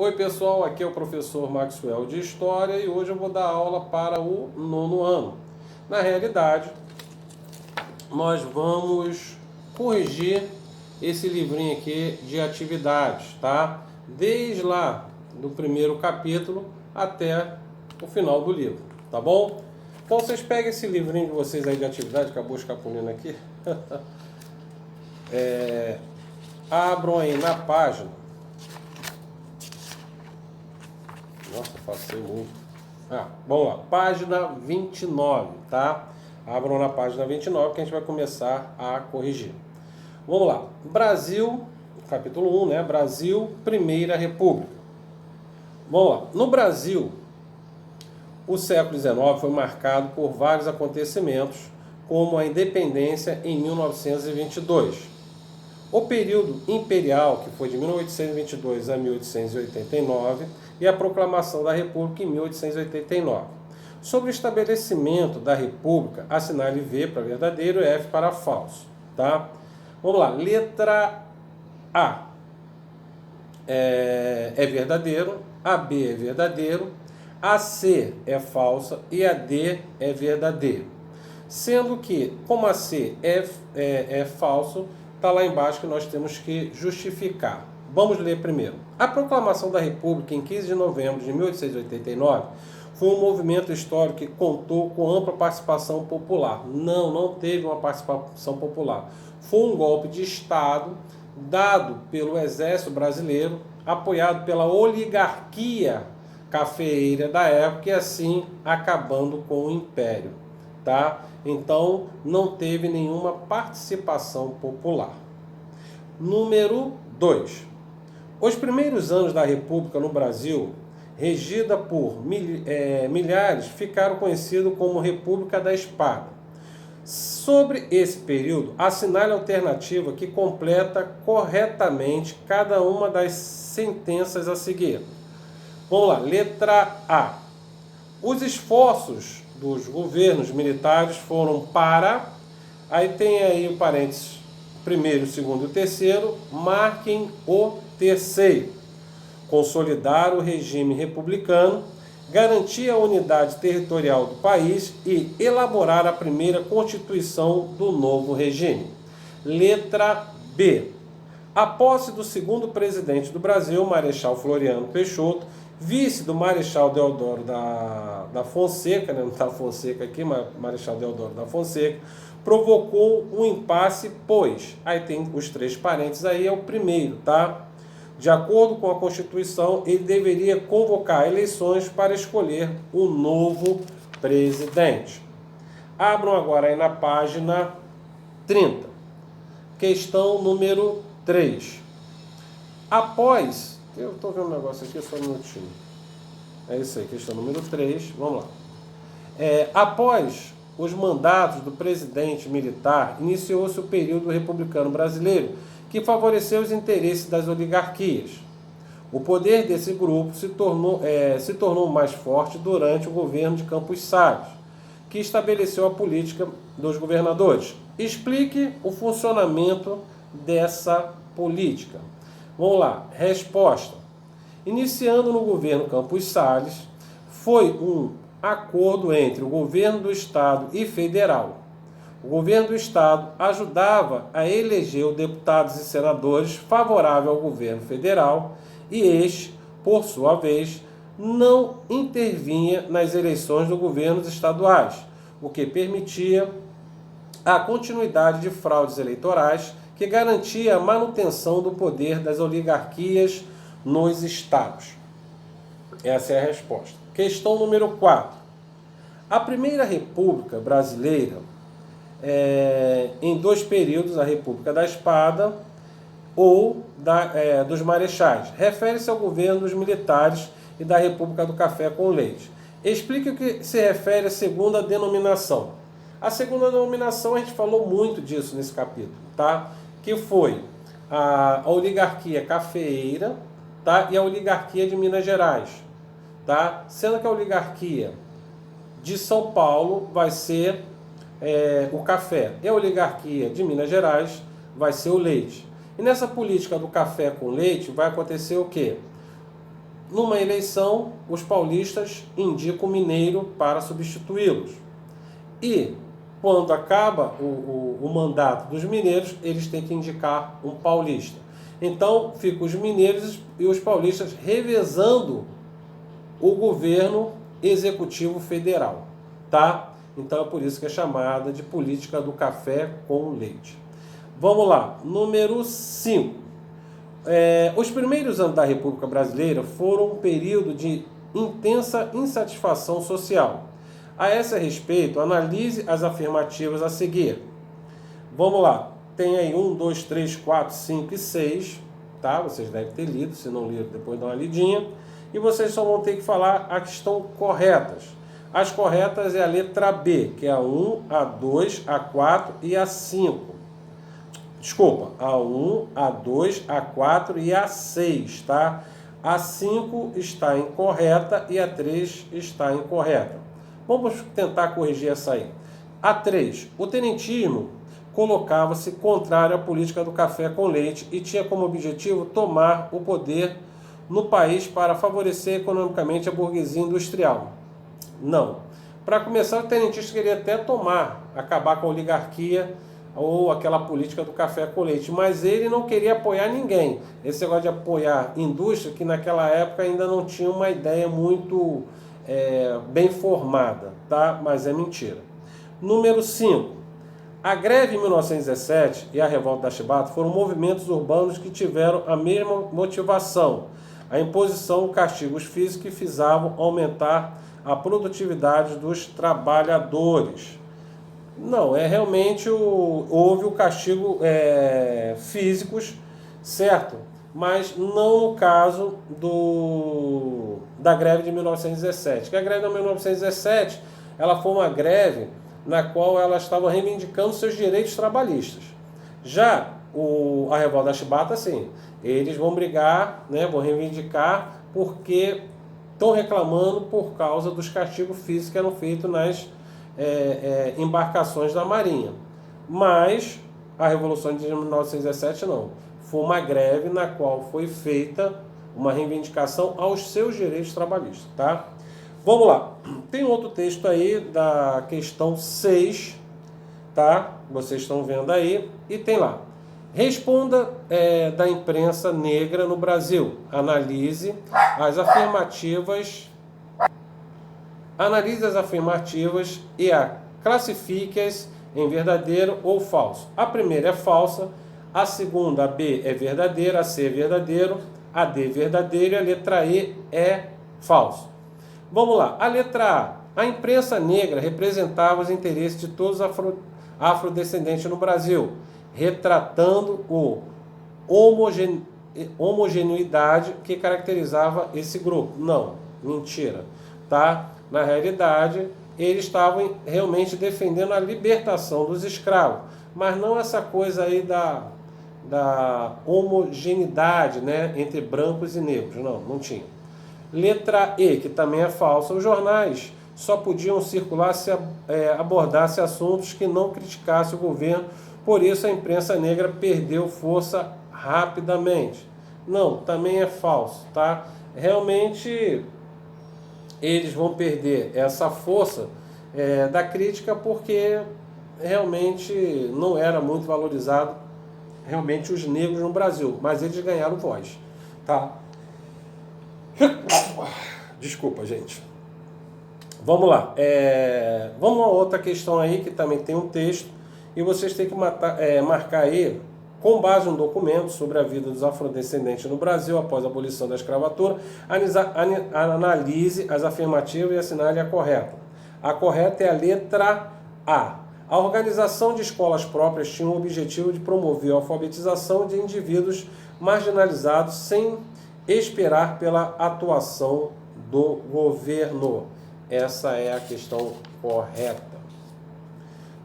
Oi pessoal, aqui é o professor Maxwell de História e hoje eu vou dar aula para o nono ano. Na realidade, nós vamos corrigir esse livrinho aqui de atividades, tá? Desde lá do primeiro capítulo até o final do livro, tá bom? Então vocês peguem esse livrinho de vocês aí de atividade, acabou escapulindo aqui. Abram aí na página. Nossa, passei muito. Vamos lá. Página 29, tá? Abram na página 29 que a gente vai começar a corrigir. Vamos lá. Brasil, capítulo 1, né? Brasil, Primeira República. Vamos lá. No Brasil, o século XIX foi marcado por vários acontecimentos, como a independência em 1922. O período imperial, que foi de 1822 a 1889, e a proclamação da República em 1889. Sobre o estabelecimento da República, assinale V para verdadeiro e F para falso. Tá? Vamos lá. Letra A é verdadeiro, a B é verdadeiro, a C é falsa e a D é verdadeiro. Sendo que, como a C é falso, está lá embaixo que nós temos que justificar. Vamos ler primeiro. A proclamação da República em 15 de novembro de 1889 foi um movimento histórico que contou com ampla participação popular. Não teve uma participação popular. Foi um golpe de Estado dado pelo Exército Brasileiro, apoiado pela oligarquia cafeeira da época e assim acabando com o Império. Tá? Então, não teve nenhuma participação popular. Número 2. Os primeiros anos da República no Brasil, regida por milhares, ficaram conhecidos como República da Espada. Sobre esse período, assinale a alternativa que completa corretamente cada uma das sentenças a seguir. Vamos lá, letra A. Os esforços dos governos militares foram para, aí tem aí o parênteses, primeiro, segundo e terceiro, marquem o terceiro. Consolidar o regime republicano, garantir a unidade territorial do país e elaborar a primeira constituição do novo regime. Letra B. A posse do segundo presidente do Brasil, Marechal Floriano Peixoto, vice do Marechal Deodoro da Fonseca, né? Não está Fonseca aqui, mas Marechal Deodoro da Fonseca, provocou um impasse, pois, aí tem os três parênteses aí, é o primeiro, tá? De acordo com a Constituição, ele deveria convocar eleições para escolher o novo presidente. Abram agora aí na página 30. Questão número 3. Após... Eu estou vendo um negócio aqui, só um minutinho. É isso aí, questão número 3. Vamos lá. Após os mandatos do presidente militar, iniciou-se o período republicano brasileiro, que favoreceu os interesses das oligarquias. O poder desse grupo se tornou mais forte durante o governo de Campos Salles, que estabeleceu a política dos governadores. Explique o funcionamento dessa política. Vamos lá, resposta. Iniciando no governo Campos Salles, foi um acordo entre o governo do Estado e federal. O governo do Estado ajudava a eleger os deputados e senadores favorável ao governo federal e este, por sua vez, não intervinha nas eleições dos governos estaduais, o que permitia a continuidade de fraudes eleitorais que garantia a manutenção do poder das oligarquias nos estados. Essa é a resposta. Questão número 4. A Primeira República Brasileira, em dois períodos, a República da Espada ou dos Marechais, refere-se ao governo dos militares e da República do Café com Leite. Explique o que se refere à segunda denominação. A segunda denominação, a gente falou muito disso nesse capítulo, tá? Que foi a oligarquia cafeeira, tá? E a oligarquia de Minas Gerais, tá? Sendo que a oligarquia de São Paulo vai ser o café, e a oligarquia de Minas Gerais vai ser o leite. E nessa política do café com leite vai acontecer o quê? numa eleição, os paulistas indicam o mineiro para substituí-los. E, quando acaba o mandato dos mineiros, eles têm que indicar um paulista. Então, ficam os mineiros e os paulistas revezando o governo executivo federal, tá? Então, é por isso que é chamada de política do café com leite. Vamos lá, número 5. Os primeiros anos da República Brasileira foram um período de intensa insatisfação social. A esse respeito, analise as afirmativas a seguir. Vamos lá, tem aí 1, 2, 3, 4, 5 e 6, tá? Vocês devem ter lido, se não liram, depois dá uma lidinha. E vocês só vão ter que falar as que estão corretas. As corretas é a letra B, que é a 1, a 2, a 4 e a 5. Desculpa, a 1, a 2, a 4 e a 6, tá? A 5 está incorreta e a 3 está incorreta. Vamos tentar corrigir essa aí. A 3, o tenentismo colocava-se contrário à política do café com leite e tinha como objetivo tomar o poder no país para favorecer economicamente a burguesia industrial. Não. Para começar, o tenentista queria até acabar com a oligarquia ou aquela política do café com leite, mas ele não queria apoiar ninguém. Esse negócio de apoiar indústria, que naquela época ainda não tinha uma ideia muito bem formada, tá? Mas é mentira. Número 5. A greve em 1917 e a revolta da Chibata foram movimentos urbanos que tiveram a mesma motivação, a imposição de castigos físicos que visavam aumentar a produtividade dos trabalhadores. Não, realmente houve o castigo físicos, certo? Mas não no caso da greve de 1917. Que a greve de 1917 ela foi uma greve na qual elas estavam reivindicando seus direitos trabalhistas. Já a revolta da Chibata, sim, eles vão brigar, né, vão reivindicar porque estão reclamando por causa dos castigos físicos que eram feitos nas embarcações da Marinha. Mas a Revolução de 1917 não. Foi uma greve na qual foi feita uma reivindicação aos seus direitos trabalhistas, tá? Vamos lá. Tem outro texto aí da questão 6, tá? Vocês estão vendo aí. E tem lá. Responda da imprensa negra no Brasil. Analise as afirmativas e classifique-as em verdadeiro ou falso. A primeira é falsa, a segunda, a B, é verdadeira, a C é verdadeiro, a D é verdadeiro e a letra E é falso. Vamos lá. A letra A. A imprensa negra representava os interesses de todos os afrodescendentes no Brasil, retratando homogeneidade que caracterizava esse grupo. Não, mentira, tá? Na realidade, eles estavam realmente defendendo a libertação dos escravos, mas não essa coisa aí da homogeneidade, né, entre brancos e negros. Não tinha. Letra E, que também é falsa. Os jornais só podiam circular se abordasse assuntos que não criticassem o governo, por isso a imprensa negra perdeu força rapidamente. Não, também é falso, tá? Realmente eles vão perder essa força da crítica porque realmente não era muito valorizado realmente os negros no Brasil, mas eles ganharam voz, tá? Desculpa, gente. Vamos lá. Vamos a outra questão aí que também tem um texto e vocês têm que marcar aí, com base em um documento sobre a vida dos afrodescendentes no Brasil após a abolição da escravatura, analise as afirmativas e assinale a correta. A correta é a letra A. A organização de escolas próprias tinha o objetivo de promover a alfabetização de indivíduos marginalizados sem esperar pela atuação do governo. Essa é a questão correta.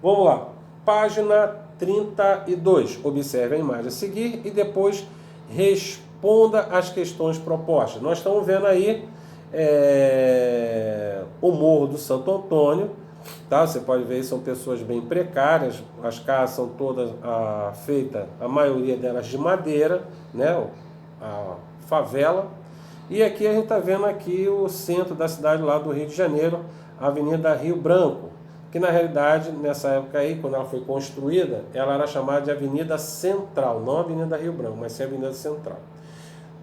Vamos lá. Página 32. Observe a imagem a seguir e depois responda as questões propostas. Nós estamos vendo aí o Morro do Santo Antônio. Tá? Você pode ver, são pessoas bem precárias. As casas são todas feitas, a maioria delas de madeira, né? A favela. E aqui a gente está vendo aqui o centro da cidade lá do Rio de Janeiro, a Avenida Rio Branco, que na realidade, nessa época aí, quando ela foi construída, ela era chamada de Avenida Central, não Avenida Rio Branco, mas sim Avenida Central.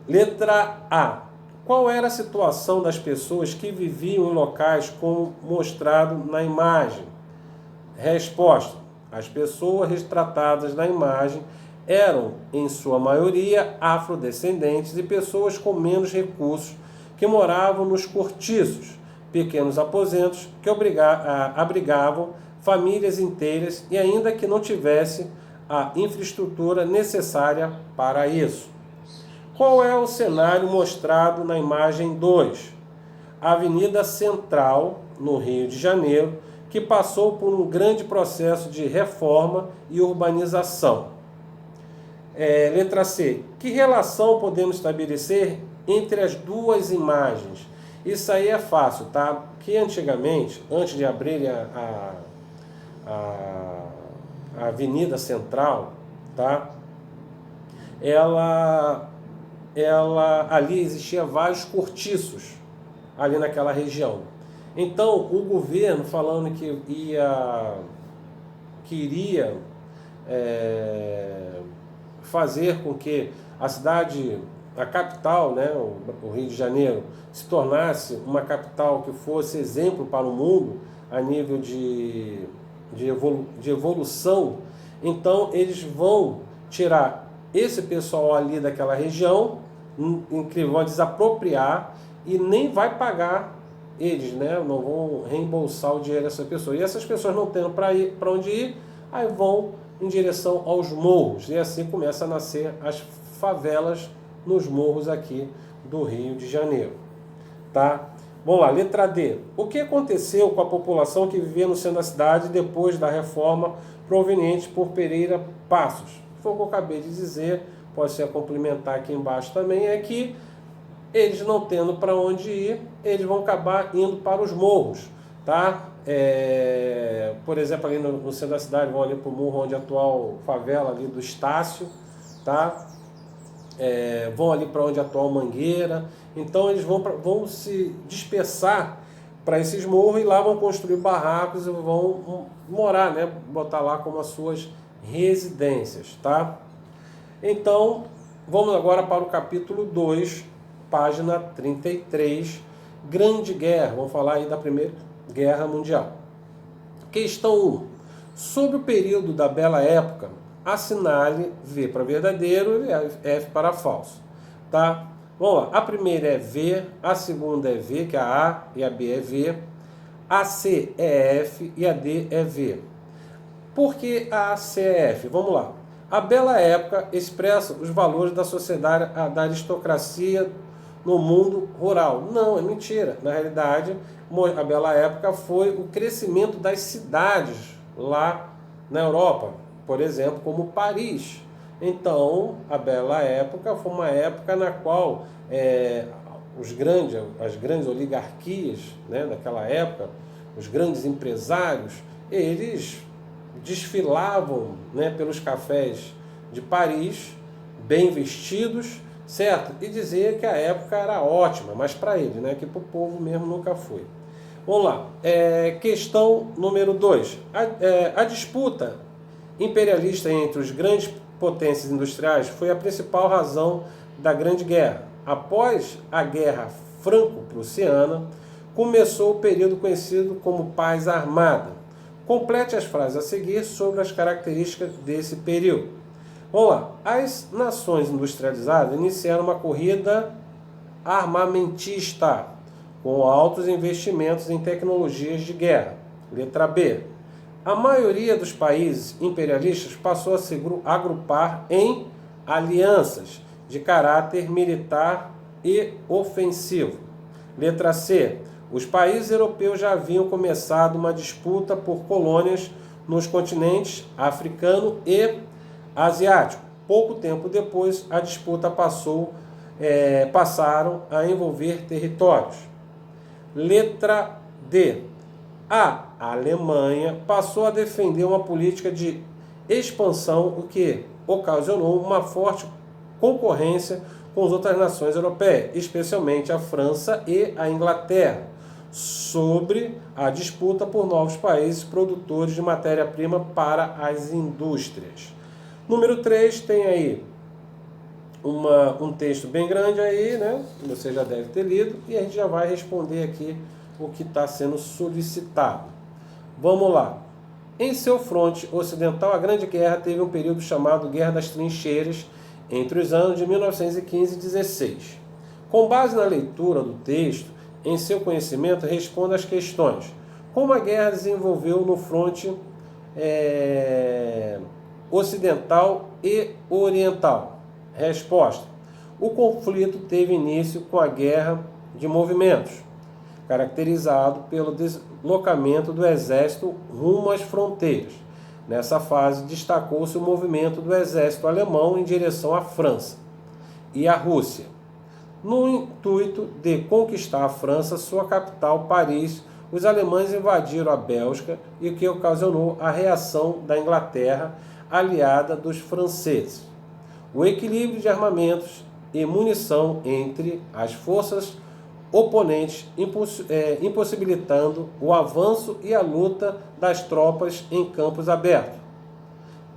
Letra A. Qual era a situação das pessoas que viviam em locais como mostrado na imagem? Resposta. As pessoas retratadas na imagem eram, em sua maioria, afrodescendentes e pessoas com menos recursos que moravam nos cortiços, pequenos aposentos que abrigavam famílias inteiras e ainda que não tivesse a infraestrutura necessária para isso. Qual é o cenário mostrado na imagem 2? A Avenida Central, no Rio de Janeiro, que passou por um grande processo de reforma e urbanização. Letra C. Que relação podemos estabelecer entre as duas imagens? Isso aí é fácil, tá? Que antigamente, antes de abrir a Avenida Central, tá? Ela ali existia vários cortiços ali naquela região. Então o governo falando que queria fazer com que a cidade, a capital, né, o Rio de Janeiro, se tornasse uma capital que fosse exemplo para o mundo a nível de evolução. Então eles vão tirar esse pessoal ali daquela região, vão desapropriar e nem vai pagar eles, né? Não vão reembolsar o dinheiro dessa pessoa. E essas pessoas não tendo para onde ir, aí vão em direção aos morros. E assim começa a nascer as favelas nos morros aqui do Rio de Janeiro. Tá? Vamos lá, letra D. O que aconteceu com a população que vivia no centro da cidade depois da reforma proveniente por Pereira Passos? Foi o que eu acabei de dizer, pode ser complementar aqui embaixo também, é que eles não tendo para onde ir, eles vão acabar indo para os morros, tá? Por exemplo, ali no centro da cidade, vão ali para o morro onde a atual favela ali do Estácio, tá? Vão ali para onde a atual Mangueira. Então eles vão se dispersar para esses morros e lá vão construir barracos e vão morar, né? Botar lá como as suas residências, tá? Então, vamos agora para o capítulo 2, página 33, Grande Guerra. Vamos falar aí da Primeira Guerra Mundial. Questão 1. Sobre o período da Bela Época, assinale V para verdadeiro e F para falso, tá? Vamos lá. A primeira é V, a segunda é V, que é a A e a B é V, a C é F e a D é V. Por que a C é F? Vamos lá. A Bela Época expressa os valores da sociedade, da aristocracia no mundo rural. Não, é mentira. Na realidade, a Bela Época foi o crescimento das cidades lá na Europa, por exemplo, como Paris. Então, a Bela Época foi uma época na qual as grandes oligarquias, né, daquela época, os grandes empresários, eles desfilavam, né, pelos cafés de Paris, bem vestidos, certo? E dizia que a época era ótima, mas para ele, né, que para o povo mesmo nunca foi. Vamos lá. Questão número 2. A disputa imperialista entre os grandes potências industriais foi a principal razão da Grande Guerra. Após a Guerra Franco-Prussiana, começou o período conhecido como Paz Armada. Complete as frases a seguir sobre as características desse período. Vamos lá. As nações industrializadas iniciaram uma corrida armamentista, com altos investimentos em tecnologias de guerra. Letra B. A maioria dos países imperialistas passou a se agrupar em alianças de caráter militar e ofensivo. Letra C. Os países europeus já haviam começado uma disputa por colônias nos continentes africano e asiático. Pouco tempo depois, a disputa passaram a envolver territórios. Letra D. A Alemanha passou a defender uma política de expansão, o que ocasionou uma forte concorrência com as outras nações europeias, especialmente a França e a Inglaterra, sobre a disputa por novos países produtores de matéria-prima para as indústrias. Número 3 tem aí um texto bem grande aí, né? Você já deve ter lido, e a gente já vai responder aqui o que está sendo solicitado. Vamos lá. Em seu fronte ocidental, a Grande Guerra teve um período chamado Guerra das Trincheiras, entre os anos de 1915 e 16. Com base na leitura do texto, em seu conhecimento, responda às questões. Como a guerra desenvolveu no fronte ocidental e oriental? Resposta. O conflito teve início com a Guerra de Movimentos, caracterizado pelo deslocamento do exército rumo às fronteiras. Nessa fase, destacou-se o movimento do exército alemão em direção à França e à Rússia, no intuito de conquistar a França, sua capital, Paris. Os alemães invadiram a Bélgica, e o que ocasionou a reação da Inglaterra, aliada dos franceses. O equilíbrio de armamentos e munição entre as forças oponentes, impossibilitando o avanço e a luta das tropas em campos abertos.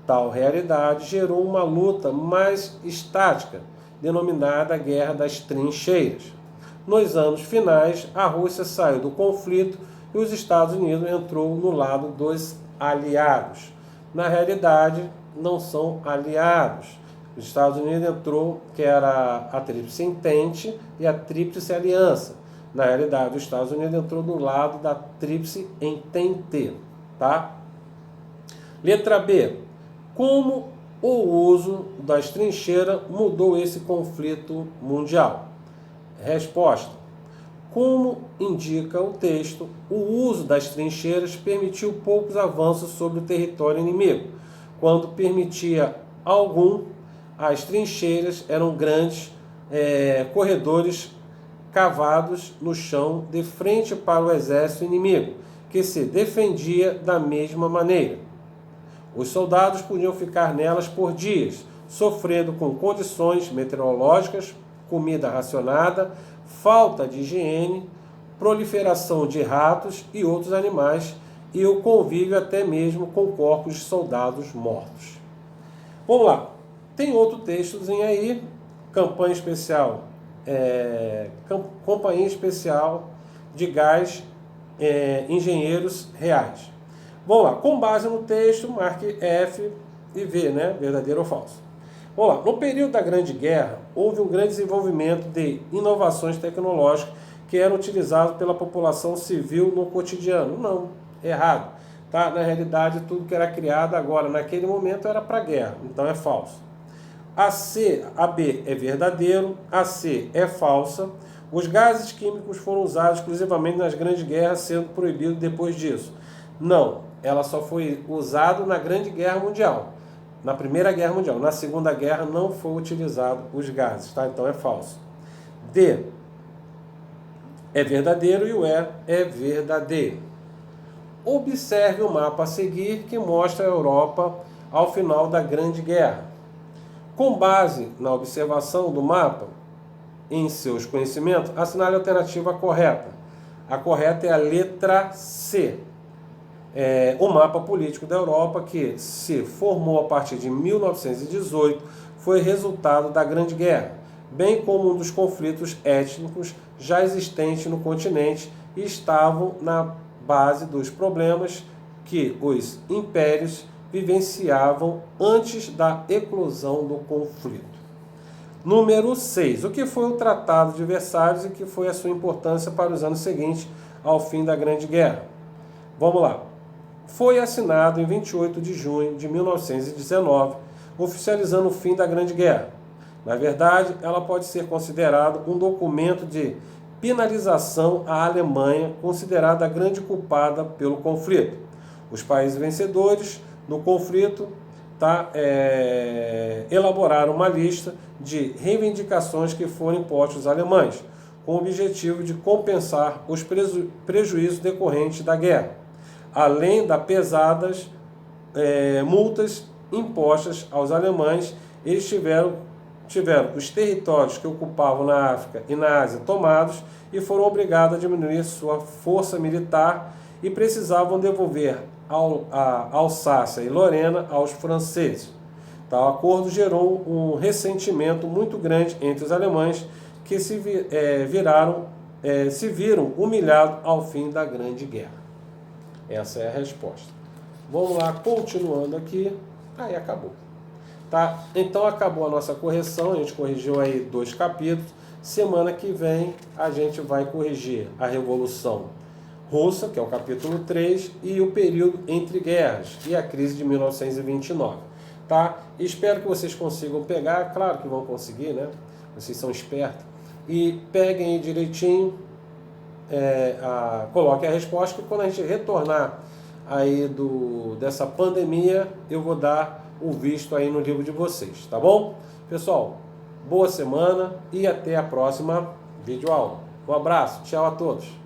Tal realidade gerou uma luta mais estática, denominada Guerra das Trincheiras. Nos anos finais, a Rússia saiu do conflito e os Estados Unidos entrou no lado dos aliados. Na realidade, não são aliados. Os Estados Unidos entrou, que era a Tríplice Entente e a Tríplice Aliança. Na realidade, os Estados Unidos entrou do lado da Tríplice Entente, tá? Letra B. Como o uso das trincheiras mudou esse conflito mundial? Resposta. Como indica o texto, o uso das trincheiras permitiu poucos avanços sobre o território inimigo. Quando permitia algum, as trincheiras eram grandes corredores cavados no chão de frente para o exército inimigo, que se defendia da mesma maneira. Os soldados podiam ficar nelas por dias, sofrendo com condições meteorológicas, comida racionada, falta de higiene, proliferação de ratos e outros animais, e o convívio até mesmo com corpos de soldados mortos. Vamos lá. Tem outro textozinho aí, Companhia Especial de Gás, Engenheiros Reais. Vamos lá, com base no texto, marque F e V, né? Verdadeiro ou falso. Vamos lá, no período da Grande Guerra, houve um grande desenvolvimento de inovações tecnológicas que eram utilizadas pela população civil no cotidiano. Não, errado. Tá? Na realidade, tudo que era criado agora, naquele momento, era para guerra, então é falso. A B é verdadeiro, a C é falsa. Os gases químicos foram usados exclusivamente nas grandes guerras, sendo proibido depois disso. Não, ela só foi usada na Grande Guerra Mundial, na Primeira Guerra Mundial. Na Segunda Guerra não foi utilizado os gases, tá? Então é falso. D é verdadeiro e o E é verdadeiro. Observe o mapa a seguir que mostra a Europa ao final da Grande Guerra. Com base na observação do mapa, em seus conhecimentos, assinale a alternativa correta. A correta é a letra C. O mapa político da Europa, que se formou a partir de 1918, foi resultado da Grande Guerra, bem como um dos conflitos étnicos já existentes no continente e estavam na base dos problemas que os impérios vivenciavam antes da eclosão do conflito. Número 6. O que foi o Tratado de Versalhes e que foi a sua importância para os anos seguintes ao fim da Grande Guerra? Vamos lá. Foi assinado em 28 de junho de 1919, oficializando o fim da Grande Guerra. Na verdade, ela pode ser considerada um documento de penalização à Alemanha, considerada a grande culpada pelo conflito. Os países vencedores do conflito elaboraram uma lista de reivindicações que foram impostas aos alemães, com o objetivo de compensar os prejuízos decorrentes da guerra, além das pesadas multas impostas aos alemães. Eles tiveram os territórios que ocupavam na África e na Ásia tomados e foram obrigados a diminuir sua força militar e precisavam devolver a Alsácia e Lorena aos franceses. Tal acordo gerou um ressentimento muito grande entre os alemães que se viram humilhados ao fim da Grande Guerra. Essa é a resposta. Vamos lá, continuando aqui. Aí acabou. Tá? Então acabou a nossa correção, a gente corrigiu aí 2 capítulos. Semana que vem a gente vai corrigir a Revolução Russa, que é o capítulo 3, e o período entre guerras e a crise de 1929. Tá? Espero que vocês consigam pegar, claro que vão conseguir, né? Vocês são espertos. E peguem aí direitinho, coloquem a resposta, que quando a gente retornar aí dessa pandemia, eu vou dar o visto aí no livro de vocês, tá bom? Pessoal, boa semana e até a próxima videoaula. Um abraço, tchau a todos.